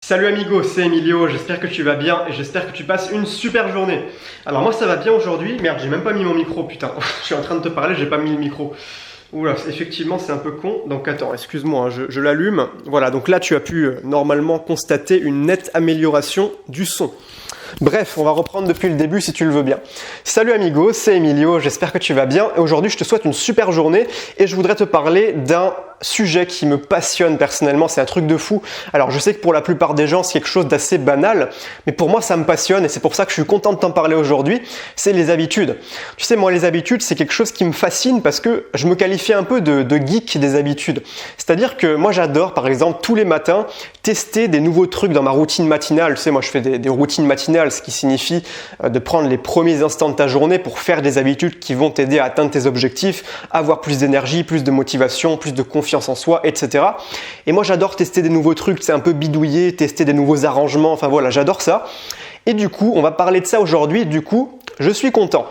Salut amigo, c'est Emilio, j'espère que tu vas bien et j'espère que tu passes une super journée. Alors moi ça va bien aujourd'hui, merde j'ai même pas mis mon micro putain, je suis en train de te parler, j'ai pas mis le micro. Oula, effectivement c'est un peu con, donc attends, excuse-moi, hein, je l'allume. Voilà, donc là tu as pu normalement constater une nette amélioration du son. Bref, on va reprendre depuis le début si tu le veux bien. Salut amigo, c'est Emilio, j'espère que tu vas bien et aujourd'hui je te souhaite une super journée et je voudrais te parler d'un sujet qui me passionne personnellement, c'est un truc de fou. Alors je sais que pour la plupart des gens c'est quelque chose d'assez banal, mais pour moi ça me passionne et c'est pour ça que je suis content de t'en parler aujourd'hui, c'est les habitudes. Tu sais, moi les habitudes c'est quelque chose qui me fascine parce que je me qualifie un peu de geek des habitudes. C'est-à-dire que moi j'adore par exemple tous les matins tester des nouveaux trucs dans ma routine matinale. Tu sais, moi je fais des routines matinales, ce qui signifie de prendre les premiers instants de ta journée pour faire des habitudes qui vont t'aider à atteindre tes objectifs, avoir plus d'énergie, plus de motivation, plus de confiance en soi, etc. Et moi j'adore tester des nouveaux trucs, c'est un peu bidouiller, tester des nouveaux arrangements, enfin voilà, j'adore ça. Et du coup, on va parler de ça aujourd'hui, du coup, je suis content.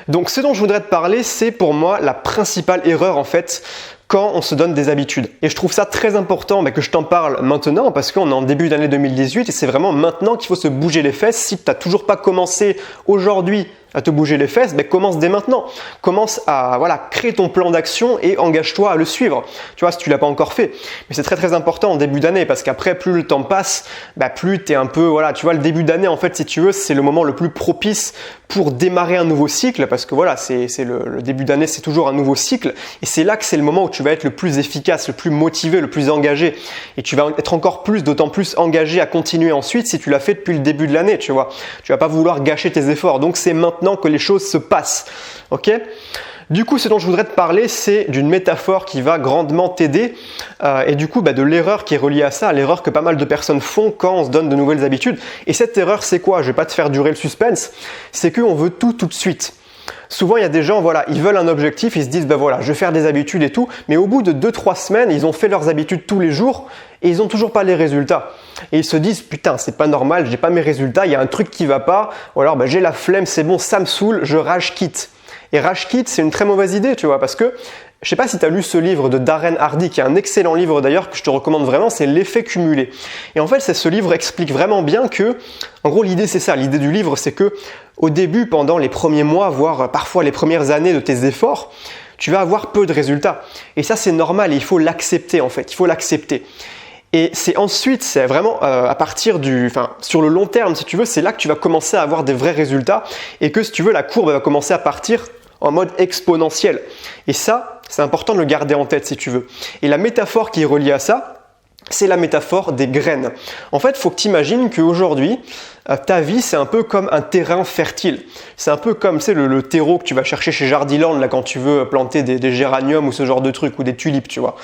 Donc ce dont je voudrais te parler, c'est pour moi la principale erreur en fait, quand on se donne des habitudes. Et je trouve ça très important que je t'en parle maintenant parce qu'on est en début d'année 2018 et c'est vraiment maintenant qu'il faut se bouger les fesses. Si tu n'as toujours pas commencé aujourd'hui à te bouger les fesses, commence dès maintenant. Commence à créer ton plan d'action et engage-toi à le suivre. Tu vois, si tu l'as pas encore fait. Mais c'est très très important en début d'année parce qu'après, plus le temps passe, plus tu es un peu, tu vois, le début d'année en fait, si tu veux, c'est le moment le plus propice pour démarrer un nouveau cycle parce que c'est le début d'année, c'est toujours un nouveau cycle et c'est là que c'est le moment où tu vas être le plus efficace, le plus motivé, le plus engagé et tu vas être encore plus, d'autant plus engagé à continuer ensuite si tu l'as fait depuis le début de l'année, tu vois. Tu vas pas vouloir gâcher tes efforts. Donc c'est maintenant que les choses se passent. Ok ? Du coup, ce dont je voudrais te parler, c'est d'une métaphore qui va grandement t'aider et du coup de l'erreur qui est reliée à ça, l'erreur que pas mal de personnes font quand on se donne de nouvelles habitudes. Et cette erreur, c'est quoi ? Je vais pas te faire durer le suspense, c'est qu'on veut tout de suite. Souvent, il y a des gens, ils veulent un objectif, ils se disent, je vais faire des habitudes et tout, mais au bout de 2-3 semaines, ils ont fait leurs habitudes tous les jours et ils n'ont toujours pas les résultats. Et ils se disent, putain, c'est pas normal, j'ai pas mes résultats, il y a un truc qui va pas, ou alors j'ai la flemme, c'est bon, ça me saoule, je rage quitte. Et rage quitte, c'est une très mauvaise idée, tu vois, parce que je sais pas si tu as lu ce livre de Darren Hardy, qui est un excellent livre d'ailleurs, que je te recommande vraiment, c'est L'effet cumulé. Et en fait, ce livre explique vraiment bien que, en gros, l'idée c'est ça, l'idée du livre, c'est que au début, pendant les premiers mois, voire parfois les premières années de tes efforts, tu vas avoir peu de résultats. Et ça, c'est normal et il faut l'accepter en fait, il faut l'accepter. Et c'est vraiment à partir sur le long terme, si tu veux, c'est là que tu vas commencer à avoir des vrais résultats et que si tu veux, la courbe va commencer à partir en mode exponentiel. Et ça, c'est important de le garder en tête si tu veux. Et la métaphore qui est reliée à ça, c'est la métaphore des graines. En fait, il faut que tu imagines qu'aujourd'hui, ta vie, c'est un peu comme un terrain fertile. C'est un peu comme le terreau que tu vas chercher chez Jardiland là, quand tu veux planter des géraniums ou ce genre de trucs ou des tulipes, tu vois.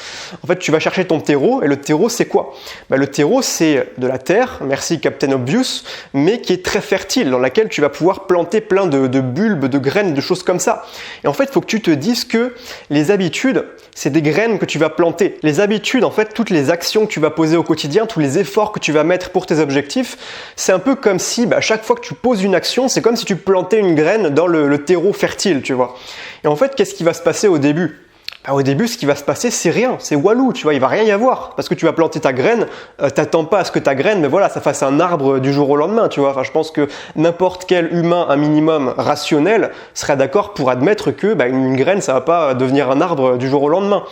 En fait, tu vas chercher ton terreau et le terreau, c'est quoi ? Le terreau, c'est de la terre, merci Captain Obvious, mais qui est très fertile, dans laquelle tu vas pouvoir planter plein de bulbes, de graines, de choses comme ça. Et en fait, il faut que tu te dises que les habitudes, c'est des graines que tu vas planter. Les habitudes, en fait, toutes les actions que tu vas poser au quotidien, tous les efforts que tu vas mettre pour tes objectifs, c'est un peu comme si à chaque fois que tu poses une action, c'est comme si tu plantais une graine dans le terreau fertile, tu vois. Et en fait, qu'est-ce qui va se passer au début ? Au début, ce qui va se passer, c'est rien, c'est walou, tu vois, il va rien y avoir. Parce que tu vas planter ta graine, t'attends pas à ce que ta graine, ça fasse un arbre du jour au lendemain, tu vois. Enfin, je pense que n'importe quel humain, un minimum rationnel, serait d'accord pour admettre que une graine, ça va pas devenir un arbre du jour au lendemain.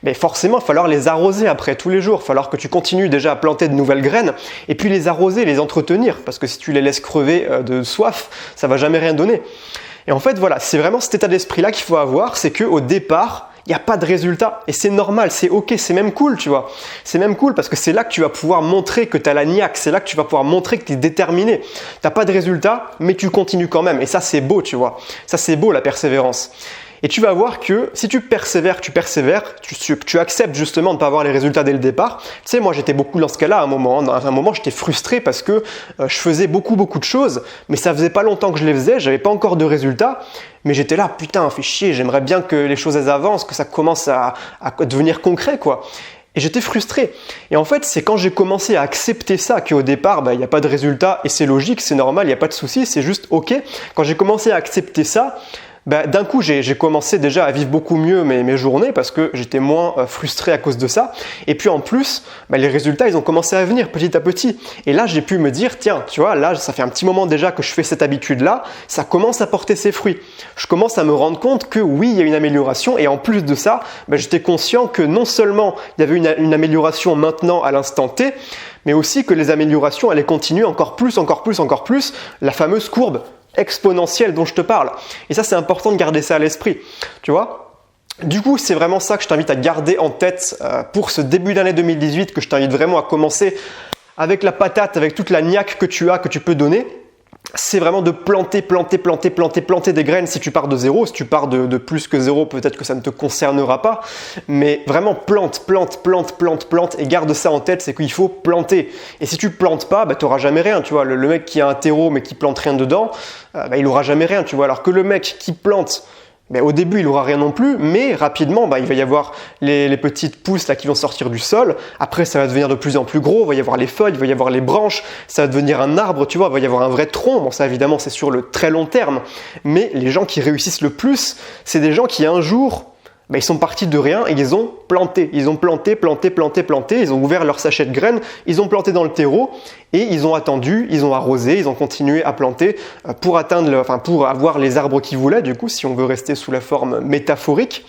Mais forcément, il va falloir les arroser après tous les jours. Il va falloir que tu continues déjà à planter de nouvelles graines et puis les arroser, les entretenir. Parce que si tu les laisses crever de soif, ça va jamais rien donner. Et en fait, c'est vraiment cet état d'esprit-là qu'il faut avoir, c'est qu'au départ, il n'y a pas de résultat. Et c'est normal, c'est ok, c'est même cool, tu vois. C'est même cool parce que c'est là que tu vas pouvoir montrer que tu as la niaque, c'est là que tu vas pouvoir montrer que tu es déterminé. Tu n'as pas de résultat, mais tu continues quand même. Et ça, c'est beau, tu vois. Ça, c'est beau, la persévérance. Et tu vas voir que si tu persévères, tu acceptes justement de ne pas avoir les résultats dès le départ. Tu sais, moi j'étais beaucoup dans ce cas-là à un moment. À un moment, j'étais frustré parce que je faisais beaucoup de choses, mais ça faisait pas longtemps que je les faisais, j'avais pas encore de résultats. Mais j'étais là, putain, fait chier, j'aimerais bien que les choses avancent, que ça commence à devenir concret, quoi. Et j'étais frustré. Et en fait, c'est quand j'ai commencé à accepter ça qu'au départ, il n'y a pas de résultat et c'est logique, c'est normal, il n'y a pas de souci, c'est juste ok. Quand j'ai commencé à accepter ça, d'un coup j'ai commencé déjà à vivre beaucoup mieux mes journées parce que j'étais moins frustré à cause de ça. Et puis en plus, les résultats ils ont commencé à venir petit à petit. Et là j'ai pu me dire, tiens, tu vois, là ça fait un petit moment déjà que je fais cette habitude-là, ça commence à porter ses fruits. Je commence à me rendre compte que oui, il y a une amélioration et en plus de ça, j'étais conscient que non seulement il y avait une amélioration maintenant à l'instant T, mais aussi que les améliorations allaient continuer encore plus, la fameuse courbe exponentielle dont je te parle. Et ça, c'est important de garder ça à l'esprit, tu vois. Du coup, c'est vraiment ça que je t'invite à garder en tête pour ce début d'année 2018, que je t'invite vraiment à commencer avec la patate, avec toute la niaque que tu as, que tu peux donner. C'est vraiment de planter des graines si tu pars de zéro. Si tu pars de plus que zéro, peut-être que ça ne te concernera pas. Mais vraiment plante et garde ça en tête, c'est qu'il faut planter. Et si tu plantes pas, tu n'auras jamais rien. Tu vois, le mec qui a un terreau mais qui plante rien dedans, il n'aura jamais rien. Tu vois, alors que le mec qui plante, au début, il n'aura rien non plus, mais rapidement, il va y avoir les petites pousses là qui vont sortir du sol. Après, ça va devenir de plus en plus gros. Il va y avoir les feuilles, il va y avoir les branches. Ça va devenir un arbre, tu vois. Il va y avoir un vrai tronc. Bon, ça, évidemment, c'est sur le très long terme. Mais les gens qui réussissent le plus, c'est des gens qui, un jour, ils sont partis de rien et ils ont planté. Ils ont planté. Ils ont ouvert leur sachet de graines. Ils ont planté dans le terreau et ils ont attendu, ils ont arrosé, ils ont continué à planter pour pour avoir les arbres qu'ils voulaient, du coup, si on veut rester sous la forme métaphorique.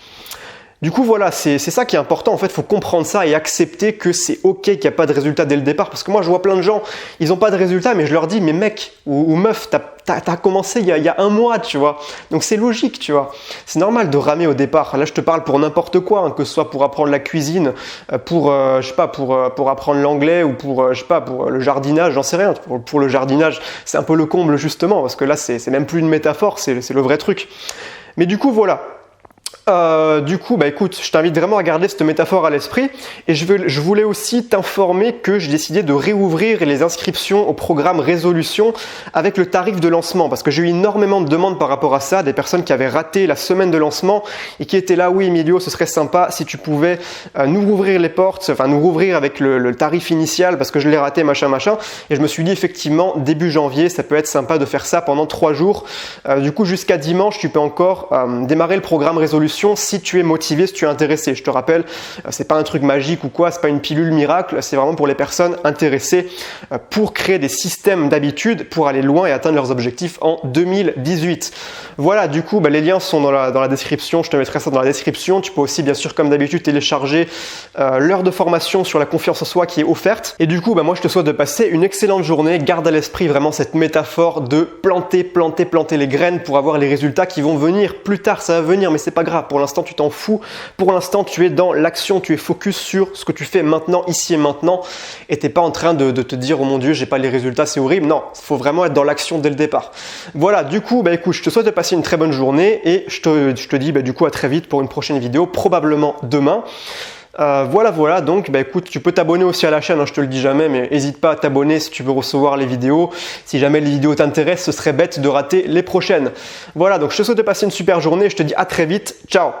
Du coup, voilà, c'est ça qui est important. En fait, il faut comprendre ça et accepter que c'est OK qu'il n'y a pas de résultat dès le départ. Parce que moi, je vois plein de gens, ils n'ont pas de résultat, mais je leur dis, mais mec ou meuf, t'as commencé il y a un mois, tu vois. Donc, c'est logique, tu vois. C'est normal de ramer au départ. Là, je te parle pour n'importe quoi, que ce soit pour apprendre la cuisine, pour apprendre l'anglais ou pour le jardinage, j'en sais rien. Pour le jardinage, c'est un peu le comble, justement, parce que là, c'est même plus une métaphore, c'est le vrai truc. Mais du coup, voilà. Écoute, je t'invite vraiment à garder cette métaphore à l'esprit et je voulais aussi t'informer que j'ai décidé de réouvrir les inscriptions au programme Résolution avec le tarif de lancement parce que j'ai eu énormément de demandes par rapport à ça, des personnes qui avaient raté la semaine de lancement et qui étaient là, oui Emilio, ce serait sympa si tu pouvais nous rouvrir les portes, nous rouvrir avec le tarif initial parce que je l'ai raté, machin. Et je me suis dit effectivement, début janvier, ça peut être sympa de faire ça pendant 3 jours. Du coup, jusqu'à dimanche, tu peux encore démarrer le programme Résolution si tu es motivé, si tu es intéressé. Je te rappelle, c'est pas un truc magique ou quoi, c'est pas une pilule miracle, c'est vraiment pour les personnes intéressées pour créer des systèmes d'habitude pour aller loin et atteindre leurs objectifs en 2018. Voilà, du coup, les liens sont dans la description, je te mettrai ça dans la description. Tu peux aussi, bien sûr, comme d'habitude, télécharger l'heure de formation sur la confiance en soi qui est offerte. Et du coup, moi, je te souhaite de passer une excellente journée. Garde à l'esprit vraiment cette métaphore de planter les graines pour avoir les résultats qui vont venir. Plus tard, ça va venir, mais c'est pas grave. Pour l'instant, tu t'en fous. Pour l'instant, tu es dans l'action, tu es focus sur ce que tu fais maintenant, ici et maintenant. Et t'es pas en train de te dire, oh mon Dieu, j'ai pas les résultats, c'est horrible. Non, il faut vraiment être dans l'action dès le départ. Voilà, du coup, écoute, je te souhaite de passer une très bonne journée et je te dis du coup à très vite pour une prochaine vidéo, probablement demain. Voilà, donc écoute, tu peux t'abonner aussi à la chaîne, je te le dis jamais, mais n'hésite pas à t'abonner si tu veux recevoir les vidéos. Si jamais les vidéos t'intéressent, ce serait bête de rater les prochaines. Voilà, donc je te souhaite de passer une super journée, je te dis à très vite, ciao.